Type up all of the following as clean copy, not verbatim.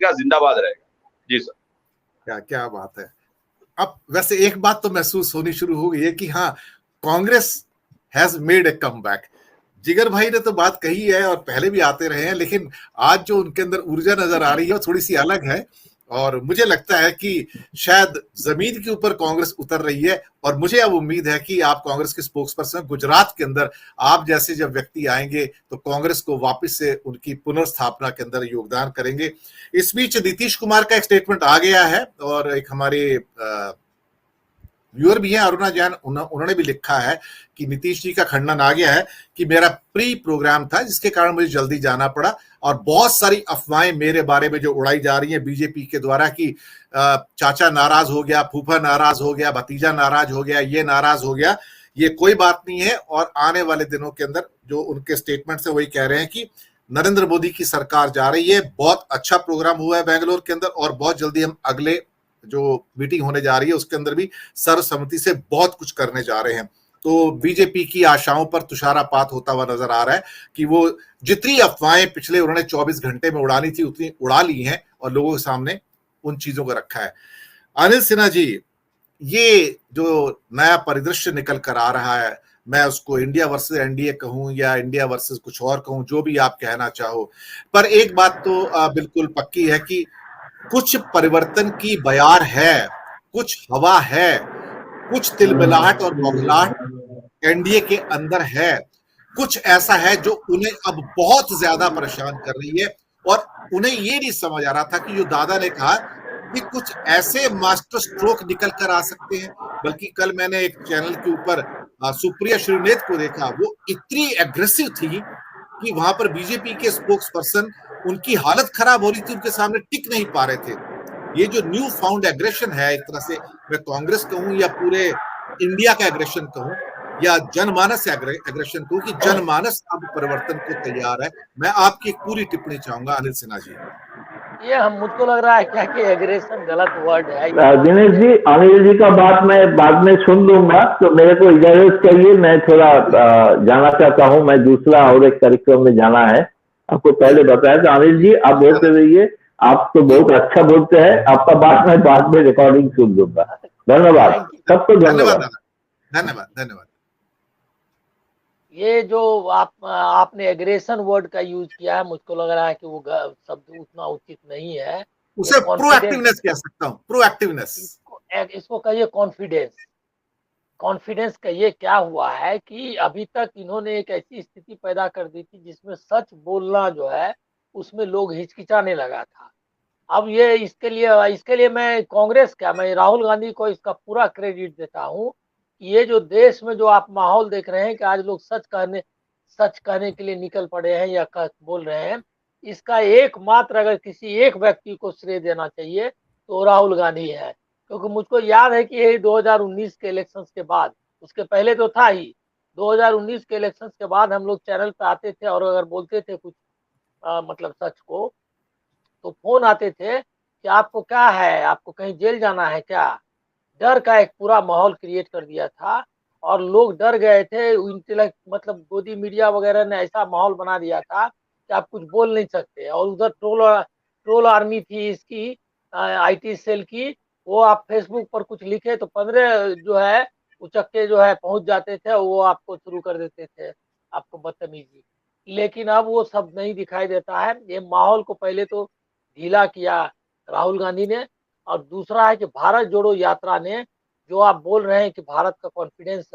का जिंदाबाद रहेगा। जी सर। क्या क्या बात है। अब वैसे एक बात तो महसूस होनी शुरू हो गई है कि हाँ, Congress has made a comeback. जिगर भाई ने तो बात कही है और पहले भी आते रहे हैं, लेकिन आज जो उनके अंदर ऊर्जा नजर आ रही है वो थोड़ी सी अलग है। और मुझे लगता है कि शायद जमीन के ऊपर कांग्रेस उतर रही है। और मुझे अब उम्मीद है कि आप कांग्रेस के स्पोक्स पर्सन गुजरात के अंदर आप जैसे जब व्यक्ति आएंगे तो कांग्रेस को वापस से उनकी पुनर्स्थापना के अंदर योगदान करेंगे। इस बीच नीतीश कुमार का एक स्टेटमेंट आ गया है और एक हमारे व्यूअर भी है अरुणा जैन, उन्होंने भी लिखा है कि नीतीश जी का खंडन आ गया है कि मेरा प्री प्रोग्राम था जिसके कारण मुझे जल्दी जाना पड़ा और बहुत सारी अफवाहें मेरे बारे में जो उड़ाई जा रही हैं बीजेपी के द्वारा कि चाचा नाराज हो गया, फूफा नाराज हो गया, भतीजा नाराज हो गया, ये नाराज हो गया, ये कोई बात नहीं है। और आने वाले दिनों के अंदर जो उनके स्टेटमेंट से वही कह रहे हैं कि नरेंद्र मोदी की सरकार जा रही है, बहुत अच्छा प्रोग्राम हुआ है बेंगलोर के अंदर और बहुत जल्दी हम अगले जो मीटिंग होने जा रही है उसके अंदर भी सर्वसम्मति से बहुत कुछ करने जा रहे हैं। तो बीजेपी की आशाओं पर तुषारापात होता हुआ नजर आ रहा है कि वो जितनी अफवाहें पिछले उन्होंने 24 घंटे में उड़ानी थी उतनी उड़ा ली हैं और लोगों के सामने उन चीजों को रखा है। अनिल सिन्हा जी, ये जो नया परिदृश्य निकल कर आ रहा है, मैं उसको इंडिया वर्सेस एनडीए कहूं या इंडिया वर्सेस कुछ और कहूं, जो भी आप कहना चाहो, पर एक बात तो बिल्कुल पक्की है कि कुछ परिवर्तन की बयार है, कुछ हवा है, कुछ तिलमिलाहट और बौखलाहट एनडीए के अंदर है। कुछ ऐसा है जो उन्हें अब बहुत ज्यादा परेशान कर रही है और उन्हें ये नहीं समझ आ रहा था कि जो दादा ने कहा कि कुछ ऐसे मास्टर स्ट्रोक निकल कर आ सकते हैं। बल्कि कल मैंने एक चैनल के ऊपर सुप्रिया श्रीनेत को देखा, वो इतनी एग्रेसिव थी कि वहां पर बीजेपी के स्पोक्स पर्सन, उनकी हालत खराब हो रही थी, उनके सामने टिक नहीं पा रहे थे। ये जो न्यू फाउंड एग्रेशन है, एक तरह से मैं कांग्रेस कहूं या पूरे इंडिया का एग्रेशन कहूं या जनमानस एग्रेशन कहूं कि जनमानस अब परिवर्तन को तैयार है। मैं आपकी एक पूरी टिप्पणी चाहूंगा अनिल सिन्हा जी। ये हम मुझको लग रहा है क्या कि एग्रेशन गलत वर्ड है। दिनेश जी, अनिल जी का बात मैं बाद में सुन लूंगा, तो मेरे को इजाजत चाहिए, मैं थोड़ा जाना चाहता हूं, मैं दूसरा और एक कार्यक्रम में जाना है। आपको पहले बताया तो अनिल जी आप बोलते रहिए, आप तो बहुत अच्छा बोलते हैं, आपका बात मैं बाद में रिकॉर्डिंग सुन लूंगा। धन्यवाद सबको, धन्यवाद धन्यवाद धन्यवाद। ये जो आपने एग्रेशन वर्ड का यूज किया है, मुझको लग रहा है कि वो शब्द उतना उचित नहीं है। उसे प्रोएक्टिवनेस कह सकता हूं, प्रोएक्टिवनेस। इसको कहिए कॉन्फिडेंस। कॉन्फिडेंस का ये क्या हुआ है कि अभी तक इन्होंने एक ऐसी स्थिति पैदा कर दी थी जिसमें सच बोलना जो है उसमें लोग हिचकिचाने लगा था। अब ये इसके लिए मैं कांग्रेस क्या, मैं राहुल गांधी को इसका पूरा क्रेडिट देता हूँ। ये जो देश में जो आप माहौल देख रहे हैं कि आज लोग सच कहने के लिए निकल पड़े हैं या बोल रहे हैं, इसका एकमात्र अगर किसी एक व्यक्ति को श्रेय देना चाहिए तो राहुल गांधी है। क्योंकि मुझको याद है कि ये 2019 के इलेक्शंस के बाद, उसके पहले तो था ही, 2019 के इलेक्शंस के बाद हम लोग चैनल पे आते थे और अगर बोलते थे कुछ मतलब सच को, तो फोन आते थे कि आपको क्या है, आपको कहीं जेल जाना है क्या। डर का एक पूरा माहौल क्रिएट कर दिया था और लोग डर गए थे। इंटेलेक्ट मतलब गोदी मीडिया वगैरह ने ऐसा माहौल बना दिया था कि आप कुछ बोल नहीं सकते। और उधर ट्रोल आर्मी थी इसकी, आईटी सेल की, वो आप फेसबुक पर कुछ लिखे तो 15 जो है उचक्के जो है पहुंच जाते थे, वो आपको शुरू कर देते थे आपको बदतमीजी। लेकिन अब वो सब नहीं दिखाई देता है। ये माहौल को पहले तो ढीला किया राहुल गांधी ने, और दूसरा है कि भारत जोड़ो यात्रा ने, जो आप बोल रहे हैं कि भारत का कॉन्फिडेंस,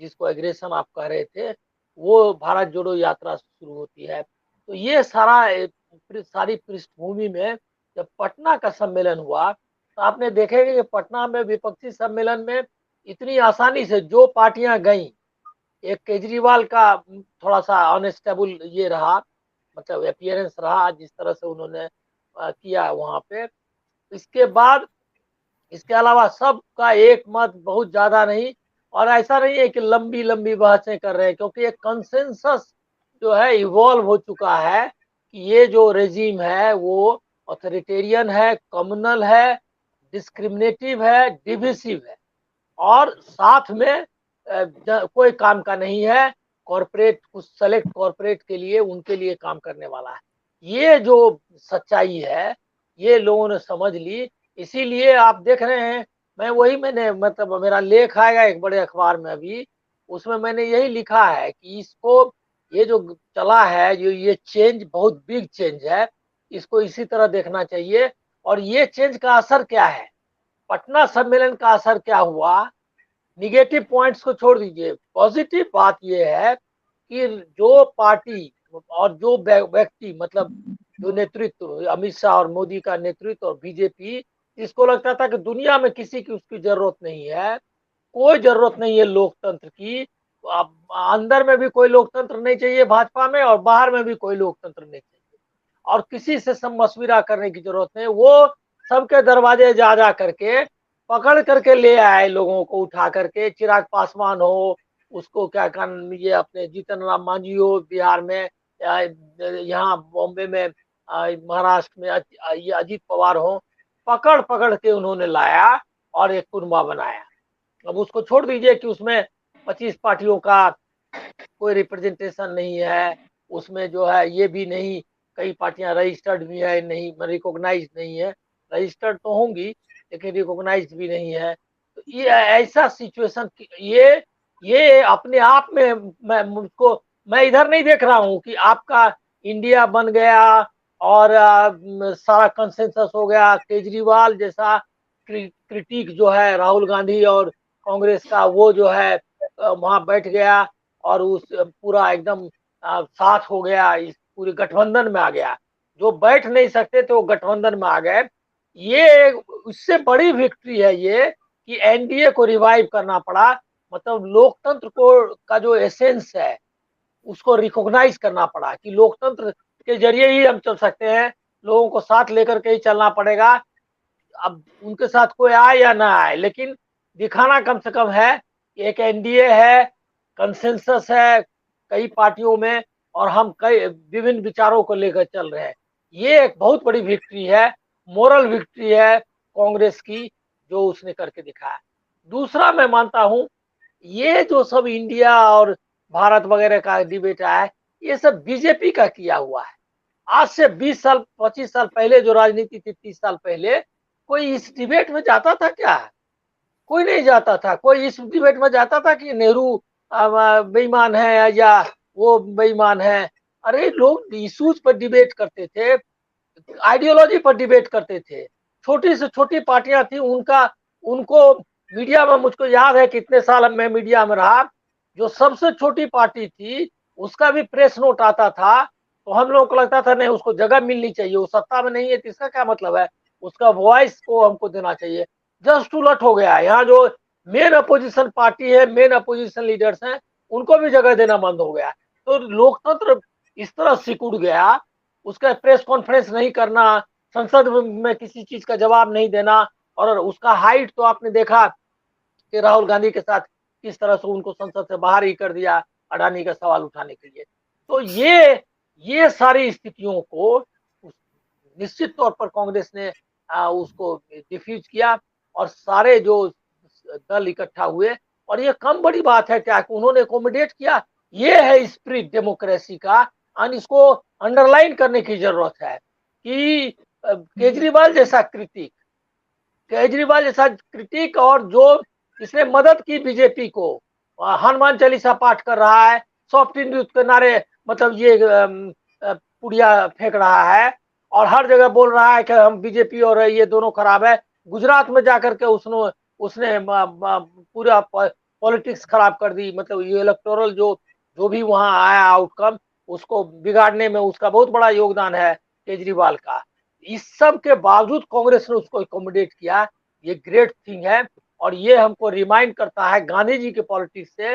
जिसको एग्रेशन आप कह रहे थे, वो भारत जोड़ो यात्रा शुरू होती है। तो ये सारी पृष्ठभूमि में जब पटना का सम्मेलन हुआ तो आपने देखेंगे कि पटना में विपक्षी सम्मेलन में इतनी आसानी से जो पार्टियां गई, एक केजरीवाल का थोड़ा सा अनस्टेबल ये रहा, मतलब अपीयरेंस रहा जिस तरह से उन्होंने किया वहां पे। इसके बाद इसके अलावा सबका एक मत बहुत ज्यादा नहीं, और ऐसा नहीं है कि लंबी लंबी बहसें कर रहे हैं, क्योंकि एक कंसेंसस जो है इवॉल्व हो चुका है कि ये जो रेजिम है वो ऑथोरिटेरियन है, कम्युनल है, डिस्क्रिमिनेटिव है, डिविसिव है, और साथ में कोई काम का नहीं है। कॉरपोरेट, कुछ सेलेक्ट कॉरपोरेट के लिए, उनके लिए काम करने वाला है। ये जो सच्चाई है ये लोगों ने समझ ली। इसीलिए आप देख रहे हैं, मैंने मतलब मेरा लेख आएगा एक बड़े अखबार में अभी, उसमें मैंने यही लिखा है कि इसको, ये जो चला है, जो ये चेंज बहुत बिग चेंज है, इसको इसी तरह देखना चाहिए। और ये चेंज का असर क्या है, पटना सम्मेलन का असर क्या हुआ, निगेटिव पॉइंट्स को छोड़ दीजिए, पॉजिटिव बात यह है कि जो पार्टी और जो व्यक्ति, मतलब जो नेतृत्व, अमित शाह और मोदी का नेतृत्व और बीजेपी, इसको लगता था कि दुनिया में किसी की उसकी जरूरत नहीं है, कोई जरूरत नहीं है लोकतंत्र की, अब अंदर में भी कोई लोकतंत्र नहीं चाहिए भाजपा में, और बाहर में भी कोई लोकतंत्र नहीं चाहिए, और किसी से मशविरा करने की जरूरत नहीं। वो सबके दरवाजे जा जा करके पकड़ करके ले आए लोगों को, उठा करके, चिराग पासवान हो, उसको क्या कहना, ये अपने जीतन राम मांझी हो बिहार में, यहाँ बॉम्बे में, महाराष्ट्र में ये अजीत पवार हो, पकड़ पकड़ के उन्होंने लाया और एक कुनबा बनाया। अब उसको छोड़ दीजिए कि उसमें 25 पार्टियों का कोई रिप्रेजेंटेशन नहीं है, उसमें जो है ये भी नहीं, कई पार्टियां रजिस्टर्ड भी है नहीं, रिकॉग्नाइज नहीं है, रजिस्टर्ड तो होंगी लेकिन रिकॉग्नाइज भी नहीं है। तो ये ऐसा सिचुएशन, ये अपने आप में मैं इधर नहीं देख रहा हूँ कि आपका इंडिया बन गया और सारा कंसेंसस हो गया, केजरीवाल जैसा क्रिटिक जो है राहुल गांधी और कांग्रेस का, वो जो है वहां बैठ गया और उस पूरा एकदम साथ हो गया, इस पूरे गठबंधन में आ गया। जो बैठ नहीं सकते थे वो गठबंधन में आ गए। ये उससे बड़ी विक्ट्री है ये कि एनडीए को रिवाइव करना पड़ा, मतलब लोकतंत्र को का जो एसेंस है उसको रिकॉग्नाइज करना पड़ा कि लोकतंत्र के जरिए ही हम चल सकते हैं, लोगों को साथ लेकर के ही चलना पड़ेगा। अब उनके साथ कोई आए या ना आए, लेकिन दिखाना कम से कम है कि एक एनडीए है, कंसेंसस है कई पार्टियों में, और हम कई विभिन्न विचारों को लेकर चल रहे हैं। ये एक बहुत बड़ी विक्ट्री है, मोरल विक्ट्री है कांग्रेस की, जो उसने करके दिखाया। दूसरा, मैं मानता हूं ये जो सब इंडिया और भारत वगैरह का डिबेट आया है, ये सब बीजेपी का किया हुआ है। आज से 20 साल 25 साल पहले जो राजनीति थी, 30 साल पहले, कोई इस डिबेट में जाता था क्या? कोई नहीं जाता था। कोई इस डिबेट में जाता था कि नेहरू बेईमान है या वो बेईमान है? अरे लोग इश्यूज पर डिबेट करते थे, आइडियोलॉजी पर डिबेट करते थे। छोटी से छोटी पार्टियां थी, उनको मीडिया में, मुझको याद है कितने साल मैं मीडिया में रहा, जो सबसे छोटी पार्टी थी उसका भी प्रेस नोट आता था, तो हम लोगों को लगता था नहीं, उसको जगह मिलनी चाहिए, वो सत्ता में नहीं है तो इसका क्या मतलब है, उसका वॉइस को हमको देना चाहिए। जस्ट उलट हो गया। यहाँ जो मेन अपोजिशन पार्टी है, मेन अपोजिशन लीडर्स हैं, उनको भी जगह देना बंद हो गया। तो लोकतंत्र इस तरह सिकुड़ गया, उसका प्रेस कॉन्फ्रेंस नहीं करना, संसद में किसी चीज का जवाब नहीं देना, और उसका हाइट तो आपने देखा कि राहुल गांधी के साथ किस तरह से उनको संसद से बाहर ही कर दिया अडानी का सवाल उठाने के लिए। तो ये सारी स्थितियों को निश्चित तौर पर कांग्रेस ने उसको डिफ्यूज किया, और सारे जो दल इकट्ठा हुए, और ये कम बड़ी बात है क्या कि उन्होंने एकोमोडेट किया। ये है स्पिरिट डेमोक्रेसी का, और इसको अंडरलाइन करने की जरूरत है कि केजरीवाल जैसा क्रिटिक और जो इसने मदद की बीजेपी को, हनुमान चालीसा पाठ कर रहा है, सॉफ्ट न्यूज के नारे, मतलब ये पुड़िया फेंक रहा है, और हर जगह बोल रहा है कि हम बीजेपी और ये दोनों खराब है। गुजरात में जाकर के उसने पूरा पॉलिटिक्स खराब कर दी, मतलब ये इलेक्टोरल जो भी वहां आया आउटकम, उसको बिगाड़ने में उसका बहुत बड़ा योगदान है केजरीवाल का। इस सब के बावजूद कांग्रेस ने उसको एकोमोडेट किया, ये ग्रेट थिंग है। और ये हमको रिमाइंड करता है गांधी जी के पॉलिटिक्स से,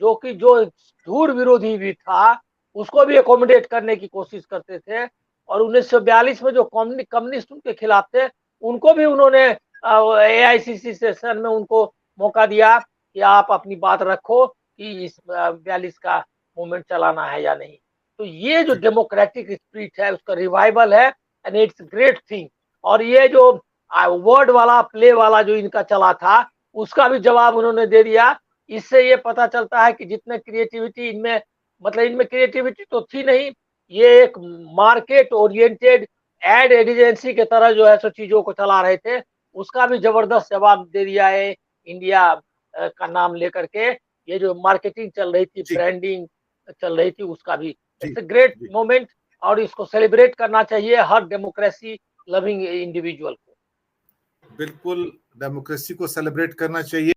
जो कि जो धूर विरोधी भी था उसको भी एकोमोडेट करने की कोशिश करते थे, और 1942 में जो कम्युनिस्ट उनके खिलाफ थे, उनको भी उन्होंने AICC सेशन में उनको मौका दिया कि आप अपनी बात रखो कि इस 42 का मूवमेंट चलाना है या नहीं। तो ये जो डेमोक्रेटिक स्पिरिट है उसका रिवाइवल है, एंड इट्स ग्रेट थिंग। और ये जो वर्ड वाला प्ले वाला जो इनका चला था, उसका भी जवाब उन्होंने दे दिया। इससे ये पता चलता है कि जितने क्रिएटिविटी इनमें, मतलब इनमें क्रिएटिविटी तो थी नहीं, ये एक मार्केट ओरिएंटेड एड एजेंसी के तरह जो है सो चीजों को चला रहे थे, उसका भी जबरदस्त जवाब दे दिया है इंडिया का नाम लेकर के। ये जो मार्केटिंग चल रही थी, जी। ब्रांडिंग चल रही थी, उसका भी जी, इट्स अ ग्रेट जी। मोमेंट और इसको सेलिब्रेट करना चाहिए हर डेमोक्रेसी लविंग इंडिविजुअल को। बिल्कुल डेमोक्रेसी को सेलिब्रेट करना चाहिए।